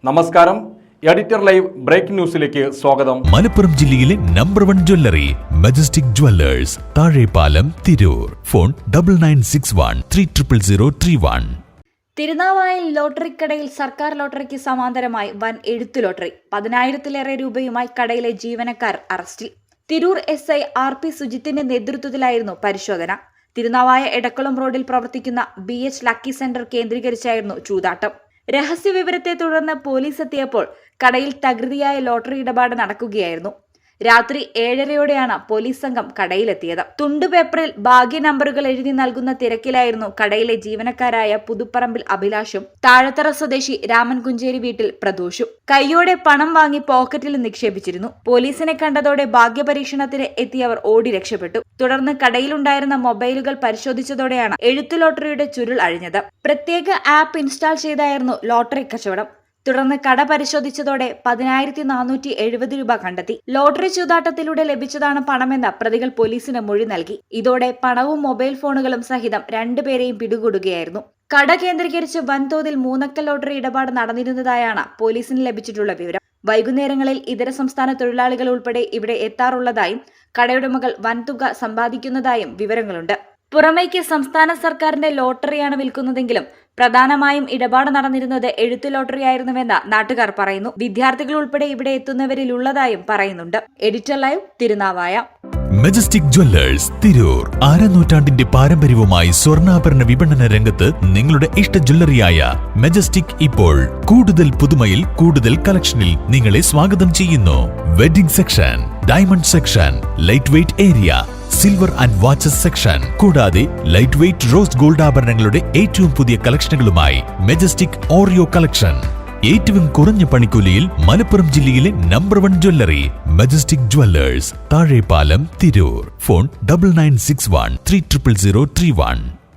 നമസ്കാരം. Editor live breaking ന്യൂസിലേക്ക് സ്വാഗതം. മലപ്പുറം ജില്ലയിലെ number 1 jewellery majestic Jewellers, Thazhepalam, Tirur. Phone 9961300031. തിരുനാവായയിൽ ലോട്ടറിക്കടയിൽ സർക്കാർ ലോട്ടറിക്ക് സമാന്തരമായി വൻ എഴുത്തു ലോട്ടറി. 10,000-ലേറെ രൂപയുമായി കടയിലെ ജീവനക്കാർ അറസ്റ്റിൽ. തിരൂർ SI RP സുജിത്തിന്റെ നേതൃത്വത്തിലായിരുന്നു പരിശോധന. തിരുനാവായ എടക്കുളം റോഡിൽ പ്രവർത്തിക്കുന്ന BH ലക്കി സെന്റർ കേന്ദ്രീകരിച്ചായിരുന്നു ചൂതാട്ടം. രഹസ്യവിവരത്തെ തുടർന്ന് പോലീസ് എത്തിയപ്പോൾ കടയിൽ തകൃതിയായ ലോട്ടറി ഇടപാട് നടക്കുകയായിരുന്നു. രാത്രി 7:30-യോടെയാണ് പോലീസ് സംഘം കടയിലെത്തിയത്. തുണ്ടുപേപ്പറിൽ ഭാഗ്യ നമ്പറുകൾ എഴുതി നൽകുന്ന തിരക്കിലായിരുന്നു കടയിലെ ജീവനക്കാരായ പുതുപ്പറമ്പിൽ അഭിലാഷും താഴത്തറ സ്വദേശി രാമൻ കുഞ്ചേരി വീട്ടിൽ പ്രദോഷും. കൈയോടെ പണം വാങ്ങി പോക്കറ്റിൽ നിക്ഷേപിച്ചിരുന്നു. പോലീസിനെ കണ്ടതോടെ ഭാഗ്യപരീക്ഷണത്തിന് എത്തിയവർ ഓടി രക്ഷപ്പെട്ടു. തുടർന്ന് കടയിലുണ്ടായിരുന്ന മൊബൈലുകൾ പരിശോധിച്ചതോടെയാണ് എഴുത്തു ലോട്ടറിയുടെ ചുരുൾ അഴിഞ്ഞത്. പ്രത്യേക ആപ്പ് ഇൻസ്റ്റാൾ ചെയ്തായിരുന്നു ലോട്ടറി കച്ചവടം. തുടർന്ന് കട പരിശോധിച്ചതോടെ 10,470 രൂപ കണ്ടെത്തി. ലോട്ടറി ചൂതാട്ടത്തിലൂടെ ലഭിച്ചതാണ് പണമെന്ന് പ്രതികൾ പോലീസിന് മൊഴി നൽകി. ഇതോടെ പണവും മൊബൈൽ ഫോണുകളും സഹിതം 2 പേരെയും പിടികൂടുകയായിരുന്നു. കട കേന്ദ്രീകരിച്ച് വൻതോതിൽ 3 ലോട്ടറി ഇടപാട് നടന്നിരുന്നതായാണ് പോലീസിന് ലഭിച്ചിട്ടുള്ള വിവരം. വൈകുന്നേരങ്ങളിൽ ഇതര സംസ്ഥാന തൊഴിലാളികൾ ഉൾപ്പെടെ ഇവിടെ എത്താറുള്ളതായും കടയുടമകൾ വൻതുക സമ്പാദിക്കുന്നതായും വിവരങ്ങളുണ്ട്. പുറമേക്ക് സംസ്ഥാന സർക്കാരിന്റെ ലോട്ടറിയാണ് വിൽക്കുന്നതെങ്കിലും പ്രധാനമായും ഇടപാട് നടന്നിരുന്നത് എഴുത്തു ലോട്ടറിയായിരുന്നുവെന്ന് നാട്ടുകാർ പറയുന്നു. വിദ്യാർത്ഥികൾ ഉൾപ്പെടെ ഇവിടെ എത്തുന്നവരിൽ ഉള്ളതായും പറയുന്നുണ്ട്. Editor live, Thirunavaya. Majestic Jewellers, Tirur. 6 നൂറ്റാണ്ടിന്റെ പാരമ്പര്യവുമായി സ്വർണ്ണാഭരണ വിപണന രംഗത്ത് നിങ്ങളുടെ ഇഷ്ട ജ്വല്ലറിയായ മജസ്റ്റിക് ഇപ്പോൾ കൂടുതൽ പുതുമയിൽ കൂടുതൽ കളക്ഷനിൽ നിങ്ങളെ സ്വാഗതം ചെയ്യുന്നു. Wedding section, diamond section, light weight area, silver and watches section, കൂടാതെ ലൈറ്റ് വെയ്റ്റ് റോസ് ഗോൾഡ് ആഭരണങ്ങളുടെ ഏറ്റവും പുതിയ കളക്ഷനുകളുമായി മജസ്റ്റിക് ഓറിയോ കളക്ഷൻ. ഏറ്റവും കുറഞ്ഞ പണിക്കൂലിയിൽ മലപ്പുറം ജില്ലയിലെ number 1 jewellery majestic Jewellers, Thazhepalam, Tirur. Phone 9961300031.